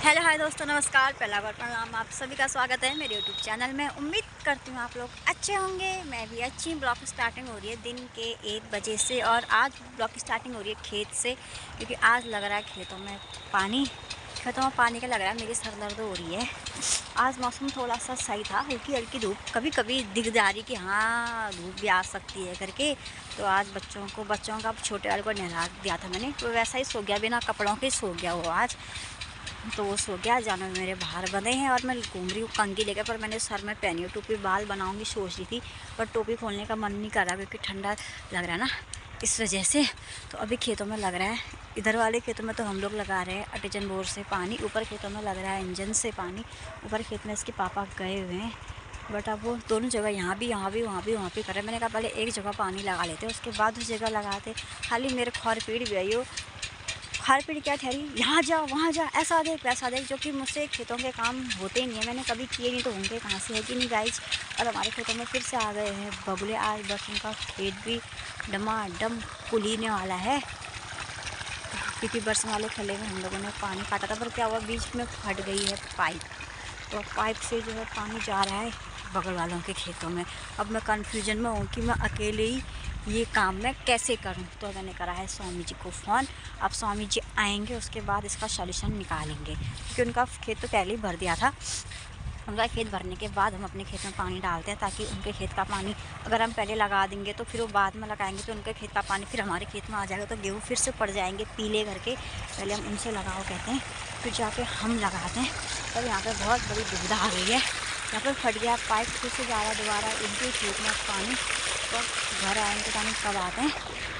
Hello hi दोस्तों, नमस्कार। पहला बार प्रणाम, आप सभी का स्वागत है मेरे यूट्यूब चैनल में। उम्मीद करती हूँ आप लोग अच्छे होंगे। मैं भी अच्छी। ब्लॉग की स्टार्टिंग हो रही है दिन के 1 बजे से और आज ब्लॉग की स्टार्टिंग हो रही है खेत से, क्योंकि आज लग रहा है खेतों में पानी का लग रहा है। मेरी सर दर्द हो रही है। आज मौसम थोड़ा सा सही था, हल्की हल्की धूप कभी कभी दिख जा रही कि हाँ धूप भी आ सकती है करके। तो आज बच्चों का छोटे वाले को नहला दिया था मैंने, तो वैसा ही सो गया, बिना कपड़ों के सो गया वो आज। तो वो सो गया। जानवर मेरे बाहर बंधे हैं और मैं घूम रही हूँ कंघी लेकर, पर मैंने सर में पहनी हुई टोपी, बाल बनाऊंगी सोच रही थी, पर टोपी खोलने का मन नहीं कर रहा क्योंकि ठंडा लग रहा है ना, इस वजह से। तो अभी खेतों में लग रहा है, इधर वाले खेतों में तो हम लोग लगा रहे हैं अटेजन बोर से पानी, ऊपर खेतों में लग रहा है इंजन से पानी। ऊपर खेत में इसके पापा गए हुए हैं, बट अब वो दोनों जगह यहाँ भी वहाँ भी कर रहे हैं। मैंने कहा पहले एक जगह पानी लगा लेते, उसके बाद उस जगह लगाते। खाली मेरे खौर पीड़ भी आई हो, खार पीढ़ी क्या ठहरी, यहाँ जा वहाँ जा, ऐसा देख वैसा देख, जो कि मुझसे खेतों के काम होते ही नहीं है, मैंने कभी किए नहीं तो होंगे कहाँ से, है कि नहीं गाइज। और हमारे खेतों में फिर से आ गए हैं बगुले। आज बस उनका खेत भी डमाडम कुलीने वाला है, क्योंकि बरसों वाले खले में हम लोगों ने पानी काटा था, पर क्या हुआ बीच में फट गई है पाइप, तो पाइप से जो है पानी जा रहा है बगल वालों के खेतों में। अब मैं कन्फ्यूजन में हूँ कि मैं अकेले ही ये काम मैं कैसे करूं। तो मैंने करा है स्वामी जी को फ़ोन। अब स्वामी जी आएंगे, उसके बाद इसका सॉल्यूशन निकालेंगे, क्योंकि उनका खेत तो पहले ही भर दिया था। उनका खेत भरने के बाद हम अपने खेत में पानी डालते हैं, ताकि उनके खेत का पानी अगर हम पहले लगा देंगे तो फिर वो बाद में लगाएंगे तो उनके खेत का पानी फिर हमारे खेत में आ जाएगा, तो गेहूँ फिर से पड़ जाएंगे पीले करके। पहले हम उनसे लगाओ कहते हैं, फिर जाके हम लगाते हैं। तब यहाँ पर बहुत बड़ी दुविधा आ गई है, यहाँ पर फट गया पाइप, फिर से जा रहा दोबारा इनके खेत में पानी। तो घर आएंगे तो हम कब आते हैं,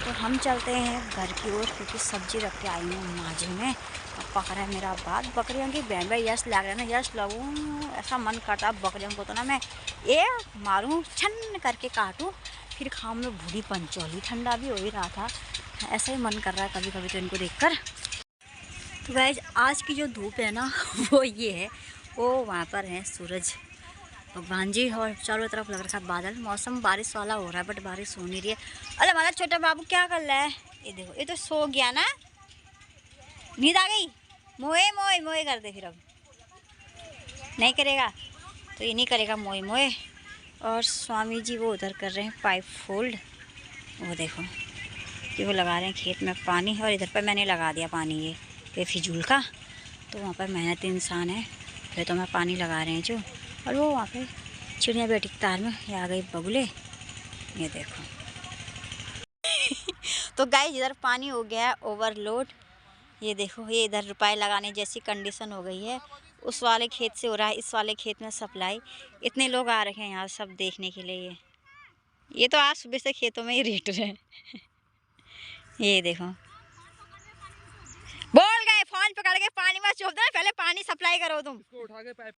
तो हम चलते हैं घर की ओर, क्योंकि सब्जी रख के आई हूँ माजे में। अब पक रहा है मेरा बात, बकरियों की बैंबे यश लग रहा है ना, यश लगूँ ऐसा मन करता है बकरियों को तो ना मैं ये मारूँ, छन करके काटूँ, फिर खाऊँ में भूरी पंचौली। ठंडा भी हो ही रहा था, ऐसा ही मन कर रहा है कभी कभी तो इनको देखकर। तो गाइस आज की जो धूप है ना वो ये है, वो वहाँ पर है सूरज भगवान जी, और चारों तरफ लग रखा है बादल। मौसम बारिश वाला हो रहा है, बट बारिश हो नहीं रही है। अरे हमारा छोटा बाबू क्या कर रहा है, ये देखो, ये तो सो गया ना, नींद आ गई। मोए मोए मोए कर दे, फिर अब नहीं करेगा तो ये नहीं करेगा मोए मोए। और स्वामी जी वो उधर कर रहे हैं पाइप फोल्ड, वो देखो कि वो लगा रहे हैं खेत में पानी, और इधर पर मैंने लगा दिया पानी ये बेफिजूल का। तो वहाँ पर मेहनती इंसान है, खेतों में पानी लगा रहे हैं जो। और वो वहाँ पे चिड़िया बैठी तार में, ये आ गई बगुले, ये देखो। तो गाइस इधर पानी हो गया है ओवरलोड, ये देखो, ये इधर रुपए लगाने जैसी कंडीशन हो गई है। उस वाले खेत से हो रहा है इस वाले खेत में सप्लाई। इतने लोग आ रखे हैं यहाँ सब देखने के लिए। ये तो आज सुबह से खेतों में ही रेट रहे हैं। ये देखो, बोल गए फोन पकड़ के पानी में चोप दे, पहले पानी सप्लाई करो तुम। उठा के पाइप।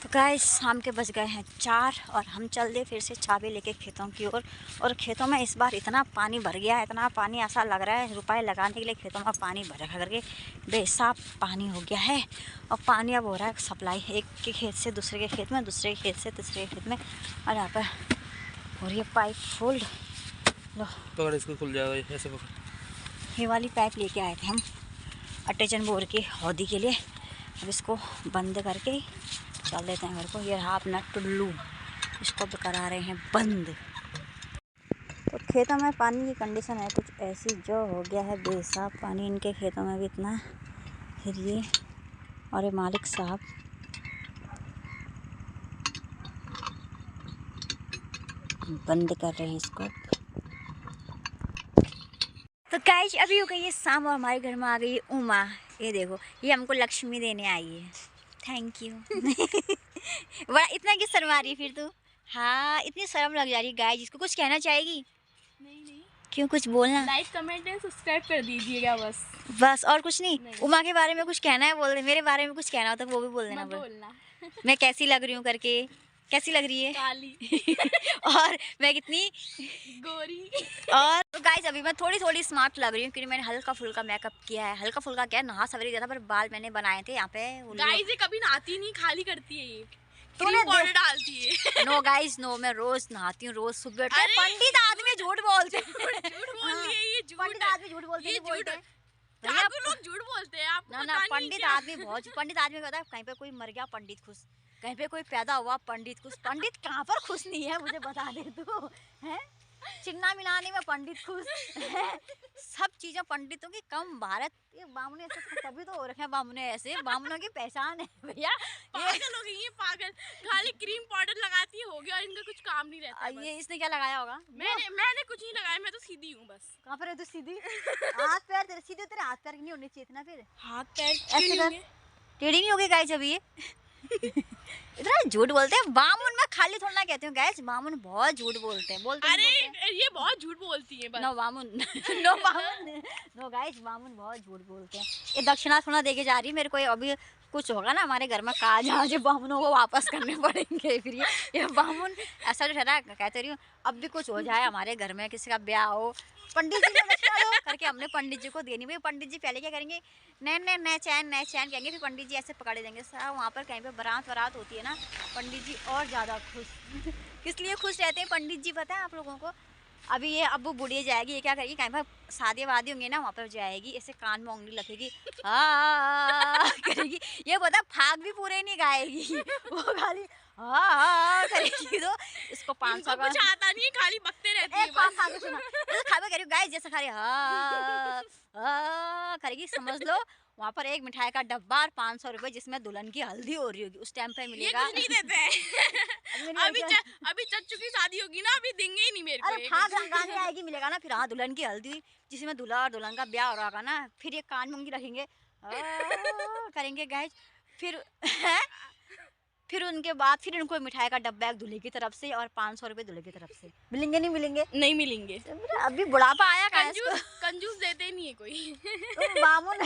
तो गाइस शाम के बज गए हैं 4 और हम चल दे फिर से चाबी लेके खेतों की ओर। और खेतों में इस बार इतना पानी भर गया है, इतना पानी ऐसा लग रहा है रुपए लगाने के लिए खेतों में पानी भर रखा करके बेहिसाब पानी हो गया है। और पानी अब हो रहा है सप्लाई एक के खेत से दूसरे के खेत में, दूसरे के खेत से तीसरे के खेत में, और यहाँ पर हो रही है पाइप फोल्ड। लो पकड़, इसको खुल जाएगा ऐसे पकड़। ये वाली पाइप लेके आए थे हम अटेजन बोर की हौदी के लिए। अब इसको बंद करके चल देते हैं घर को। ये रहा अपना टुल्लू, इसको भी करा रहे हैं बंद। तो खेतों में पानी की कंडीशन है कुछ ऐसी, जो हो गया है बेहिसाब पानी इनके खेतों में भी इतना। फिर ये और ये मालिक साहब बंद कर रहे हैं इसको। तो गाइस अभी हो गई है शाम और हमारे घर में आ गई है उमा। ये देखो, ये हमको लक्ष्मी देने आई है। Thank you. बड़ा इतना क्यों शर्मा रही है फिर तू? हाँ इतनी शर्म लग जा रही है। गाइस इसको कुछ कहना चाहेगी? नहीं क्यों, कुछ बोलना। लाइक कमेंट एंड सब्सक्राइब कर दीजिएगा बस और कुछ नहीं। उमा के बारे में कुछ कहना है बोल दे, मेरे बारे में कुछ कहना हो तो वो भी बोल देना। बोलना मैं कैसी लग रही हूँ करके, कैसी लग रही है काली और मैं कितनी गोरी। और तो गाइस अभी मैं थोड़ी थोड़ी स्मार्ट लग रही हूँ, क्योंकि मैंने हल्का फुल्का मेकअप किया है। हल्का फुल्का क्या, नहा सवेरे दिया था, पर बाल मैंने बनाए थे यहाँ पे। गाइस ये कभी नहाती नहीं, खाली करती है ये, तूने पाउडर डालती है। नो गाइस नो, मैं रोज नहाती हूँ, रोज सुबह उठकर। पंडित आदमी झूठ बोलते हैं। झूठ बोल रही है ये, झूठ पंडित आदमी झूठ बोलते हैं, बोलते हैं। भैया ठाकुर लोग झूठ बोलते हैं, आपको ना पता ना, नहीं पंडित क्या? आदमी बहुत, पंडित आदमी कहता है कहीं पे कोई मर गया पंडित खुश, कहीं पे कोई पैदा हुआ पंडित खुश। पंडित कहाँ पर खुश नहीं है मुझे बता दे तू, है? चिन्ना मिलाने में पंडित खुश है, सब चीजें पंडितों की कम। भारत ये बामने ऐसे तभी तो हो रखे हैं, बामने ऐसे, बामनों की पहचान है भैया। ये पागल हो गई है, पागल। खाली क्रीम पाउडर लगाती है, हो गया, इनका कुछ काम नहीं रहता है ये बस। इसने क्या लगाया होगा? मैंने कुछ नहीं लगाया, मैं तो सीधी हूँ बस। कहाँ पर है तू सीधी? हाथ पैर तेरे सीधे, तेरे हाथ पैर नहीं होने चाहिए थे ना फिर। हाथ पैर ऐसे कर, टेढ़ी नहीं होगी गाइस अभी ये। इतना झूठ बोलते हैं बामुन, मैं खाली थोड़ा ना कहती हूँ गाइस, बामुन बहुत झूठ बोलते हैं, बोलते अरे नहीं बोलते हैं। ये बहुत झूठ बोलती है बस। नो बामुन, नो बामुन, नो गाइस, बामुन बहुत झूठ बोलते हैं। ये दक्षिणा थोड़ा देके जा रही है मेरे को, अभी कुछ होगा ना हमारे घर में काज आज बामुनों को वापस करने पड़ेंगे फिर ये बामुन ऐसा जो ठहरा, कहते रही हूँ अब भी कुछ हो जाए हमारे घर में, किसी का ब्याह हो, पंडित जी को दक्षिणा दो करके हमने पंडित जी को देनी। भाई पंडित जी पहले क्या करेंगे, नए नए नए चैन कहेंगे, फिर पंडित जी ऐसे पकड़े देंगे साहब। वहाँ पर कहीं पे बारात होती है ना, पंडित जी और ज़्यादा खुश किस लिए खुश रहते हैं पंडित जी पता है आप लोगों को? अभी ये अब वो बुढ़िया जाएगी, ये क्या करेगी, कहीं पर शादी वादी होंगी ना, वहाँ पर जाएगी, ऐसे कान में उंगली लगेगी, करेगी, ये पता फाग भी पूरे नहीं गाएगी वो खाली करेगी। तो इसको 500 का कुछ आता नहीं है, खाली बकते रहती है एक बस। खा के सुना, जैसे खा के करी गाइस, जैसे खा रही करेगी, समझ लो वहाँ पर एक मिठाई का डब्बा और 500 रुपए, जिसमें दुल्हन की हल्दी हो रही होगी, उस टाइम पे ये मिलेगा। कुछ नहीं देते हैं। अभी चच्चू की शादी होगी ना, अभी देंगे ही नहीं मेरे को अरे ये फाग कुछ। गाने आएगी मिलेगा ना, फिर हाँ दुल्हन की हल्दी, जिसमें दूल्हा और दुल्हन का ब्याह हो रहा होगा ना, फिर ये कान मूंगी रखेंगे, करेंगे गाइस, फिर फिर उनके बाद फिर इनको मिठाई का डब्बा एक दूल्हे की तरफ से और 500 रुपए दूल्हे की तरफ से। मिलेंगे नहीं मिलेंगे? नहीं मिलेंगे। अभी बुढ़ापा आया कहाँ इसको? कंजूस देते नहीं है कोई। तुम बामुन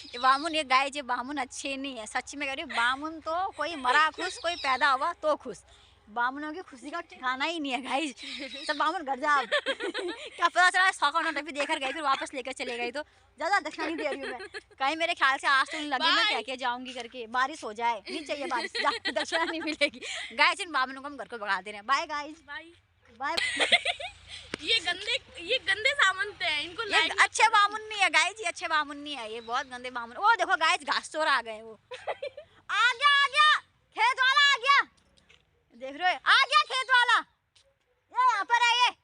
ये बामुन, ये गाय ये बामुन अच्छे नहीं है, सच्ची में कह रही हूँ। बामुन तो कोई मरा खुश, कोई पैदा हुआ तो खुश, बामुनों की खुशी का ठिकाना ही नहीं है गाइस। सब बामुन घर जा क्या पता चला 100 का नोट अभी देकर गई, फिर वापस लेकर चले गई, तो ज़्यादा दक्षिणा नहीं दे रही हूँ मैं कहीं, मेरे ख्याल से आज तो नहीं लगे मैं क्या क्या जाऊँगी करके, बारिश हो जाए, नहीं चाहिए बारिश, दक्षिणा नहीं मिलेगी गाइस। इन बामुनों को हम घर को भगा दे रहे हैं। बाय गाइस, भाई बाय। ये गंदे सामंत हैं, इनको ये लाइक अच्छे बामुन नहीं है गाइस, ये अच्छे बामुन नहीं है, ये बहुत गंदे बामुन। वो देखो गाइस घास चोर आ गए, वो आ गया खेत वाला आ गया, देख रहे हो आ गया खेत वाला, ये यहाँ पर है ये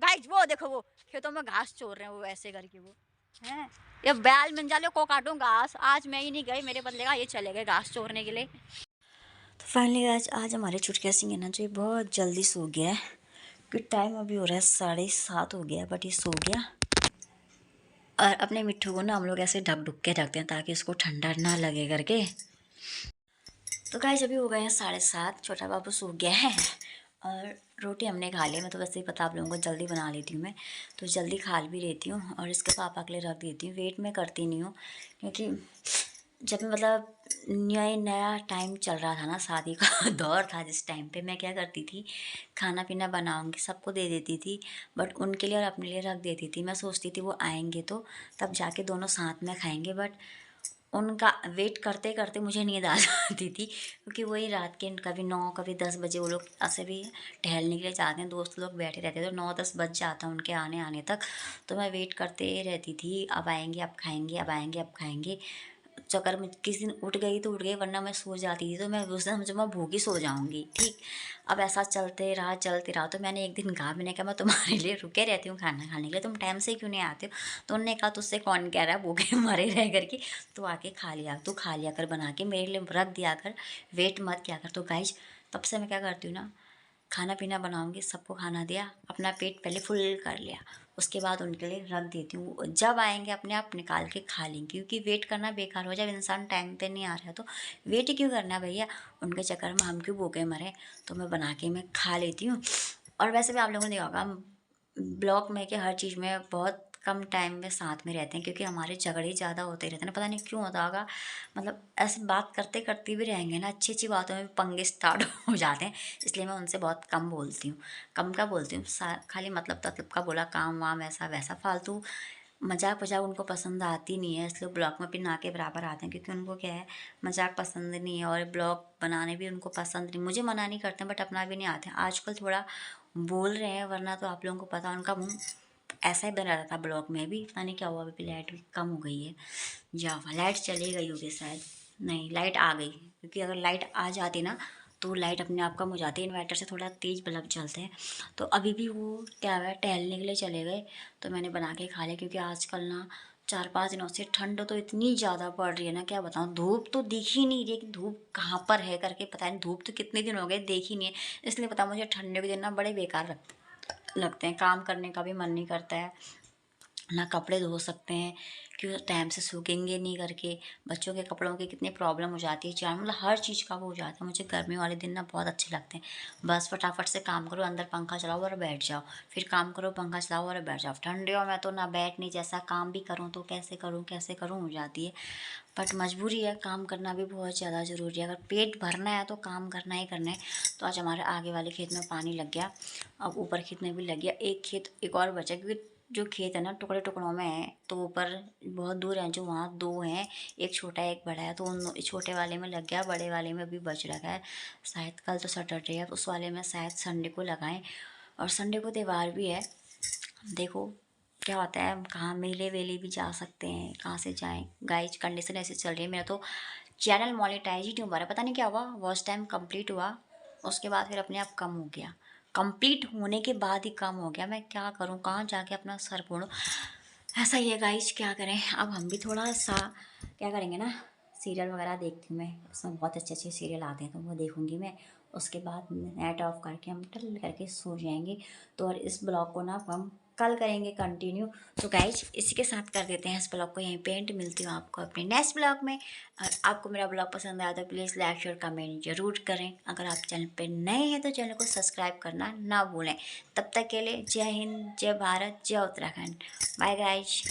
गाइस, वो देखो वो खेतों में घास चोर रहे हैं, वो ऐसे करके वो हैं। ये बैल मंजाले को काटूं घास, आज मैं ही नहीं गई, मेरे बदले का ये चले गए घास चोरने के लिए। तो फाइनली आज हमारे चुटकिया सिंह है ना, जो ये बहुत जल्दी सो गया है, क्योंकि टाइम अभी हो रहा है 7:30 हो गया, बट ये सो गया। और अपने मिट्ठू को ना हम लोग ऐसे ढक ढुक के रखते हैं ताकि इसको ठंडा ना लगे करके। तो गाइस अभी हो गए हैं 7:30, छोटा बाबू सो गया है और रोटी हमने खा ली। मैं तो वैसे ही पता आप लोगों को जल्दी बना लेती हूँ मैं, तो जल्दी खा भी लेती हूँ और इसके पापा के लिए रख देती हूँ। वेट में करती नहीं हूँ क्योंकि जब मतलब नया टाइम चल रहा था ना, शादी का दौर था, जिस टाइम पे मैं क्या करती थी, खाना पीना बनाऊंगी सबको दे देती थी, बट उनके लिए और अपने लिए रख देती थी। मैं सोचती थी वो आएंगे तो तब जाके दोनों साथ में खाएंगे, बट उनका वेट करते करते मुझे नींद आ जाती थी, क्योंकि वही रात के कभी 9 कभी 10 बजे वो लोग ऐसे भी टहलने के लिए जाते हैं, दोस्त लोग बैठे रहते थे, तो 9-10 बज जाता उनके आने तक। तो मैं वेट करते रहती थी, अब आएंगे अब खाएंगे, अब आएंगे अब खाएंगे। चक्कर में किसी दिन उठ गई तो उठ गई, वरना मैं सो जाती थी, तो मैं उस दिन समझो मैं भूखी सो जाऊंगी। ठीक, अब ऐसा चलते रहा। तो मैंने एक दिन कहा, मैंने कहा मैं तुम्हारे लिए रुके रहती हूँ खाना खाने के लिए, तुम टाइम से क्यों नहीं आते हो? तो उन्होंने कहा तुझसे कौन कह रहा है भूखे मरे रह करके, तो आके खा लिया, तू खा लिया कर बना के, मेरे लिए रख दिया कर, वेट मत किया कर। तो गाइस तब से मैं क्या करती हूँ ना, खाना पीना बनाऊंगी, सबको खाना दिया, अपना पेट पहले फुल कर लिया, उसके बाद उनके लिए रख देती हूँ। जब आएंगे अपने आप निकाल के खा लेंगे, क्योंकि वेट करना बेकार हो जाए। इंसान टाइम पे नहीं आ रहा है तो वेट ही क्यों करना भैया, उनके चक्कर में हम क्यों भूखे मरे। तो मैं बना के मैं खा लेती हूँ। और वैसे भी आप लोगों ने देखा होगा, हम ब्लॉग में कि हर चीज़ में बहुत कम टाइम में साथ में रहते हैं, क्योंकि हमारे झगड़े ज़्यादा होते रहते हैं ना, पता नहीं क्यों होता होगा। मतलब ऐसे बात करते करते भी रहेंगे ना, अच्छी अच्छी बातों में भी पंगे स्टार्ट हो जाते हैं, इसलिए मैं उनसे बहुत कम बोलती हूँ। कम का बोलती हूँ, खाली मतलब का बोला, काम वाम ऐसा वैसा फालतू मजाक वजाक उनको पसंद आती नहीं है, इसलिए ब्लॉग में भी ना के बराबर आते हैं, क्योंकि उनको क्या है, मजाक पसंद नहीं है और ब्लॉग बनाने भी उनको पसंद नहीं। मुझे मना नहीं करते हैं, बट अपना भी नहीं आते हैं। आजकल थोड़ा बोल रहे हैं, वरना तो आप लोगों को पता उनका मुँह ऐसा ही बना रहा था ब्लॉग में भी, पता नहीं क्या हुआ, अभी लाइट कम हो गई है। लाइट चली गई होगी शायद, नहीं लाइट आ गई, क्योंकि अगर लाइट आ जाती ना तो लाइट अपने आप कम हो जाती है। इन्वर्टर से थोड़ा तेज़ बल्ब चलते हैं। तो अभी भी वो क्या हुआ, टहलने के लिए चले गए, तो मैंने बना के खा लिया। क्योंकि आजकल ना 4-5 दिनों से ठंड तो इतनी ज़्यादा पड़ रही है ना, क्या बताऊँ। धूप तो दिख ही नहीं रही कि धूप कहाँ पर है करके, पता नहीं धूप तो कितने दिन हो गए देख ही नहीं है। इसलिए पता, मुझे ठंडे के दिन ना बड़े बेकार लगते हैं, काम करने का भी मन नहीं करता है ना, कपड़े धो सकते हैं क्यों टाइम से सूखेंगे नहीं करके। बच्चों के कपड़ों की कितनी प्रॉब्लम हो जाती है, चाहे मतलब हर चीज़ का वो हो जाता है। मुझे गर्मी वाले दिन ना बहुत अच्छे लगते हैं। बस फटाफट से काम करो, अंदर पंखा चलाओ और बैठ जाओ, फिर काम करो, पंखा चलाओ और बैठ जाओ। ठंडियों में तो ना बैठ नहीं, जैसा काम भी करूँ तो कैसे करूँ हो जाती है। बट मजबूरी है, काम करना भी बहुत ज़्यादा ज़रूरी है। अगर पेट भरना है तो काम करना ही करना है। तो आज हमारे आगे वाले खेत में पानी लग गया, अब ऊपर खेत में भी लग गया। एक खेत एक और बचा, क्योंकि जो खेत है ना टुकड़े टुकड़ों में है, तो ऊपर बहुत दूर है, जो वहाँ 2 हैं, एक छोटा है एक बड़ा है। तो उन छोटे वाले में लग गया, बड़े वाले में अभी बच रखा है। शायद कल तो सैटरडे है, तो उस वाले में शायद संडे को लगाएं। और संडे को त्यौहार भी है, देखो क्या होता है। कहाँ मेले वेले भी जा सकते हैं, कहाँ से जाएं। गाइस कंडीशन ऐसे चल रही है, मेरा तो चैनल मोनेटाइज ही नहीं हो पा रहा, पता नहीं क्या हुआ। वॉच टाइम कंप्लीट हुआ, उसके बाद फिर अपने आप कम हो गया, कंप्लीट होने के बाद ही कम हो गया। मैं क्या करूं, कहाँ जाके अपना सर फोड़ूं। ऐसा ही है गाइस, क्या करें। अब हम भी थोड़ा सा क्या करेंगे ना, सीरियल वगैरह देखती हूँ मैं, उसमें बहुत अच्छे अच्छे सीरियल आते हैं तो वो देखूंगी मैं। उसके बाद नेट ऑफ करके हम टल करके सो जाएंगे। तो और इस ब्लॉग को ना हम कल करेंगे कंटिन्यू। तो गाइज इसी के साथ कर देते हैं इस ब्लॉग को यहीं पे एंड। मिलती हूँ आपको अपने नेक्स्ट ब्लॉग में। और आपको मेरा ब्लॉग पसंद आया तो प्लीज़ लाइक शेयर कमेंट जरूर करें। अगर आप चैनल पे नए हैं तो चैनल को सब्सक्राइब करना ना भूलें। तब तक के लिए जय हिंद, जय भारत, जय उत्तराखंड। Bye guys.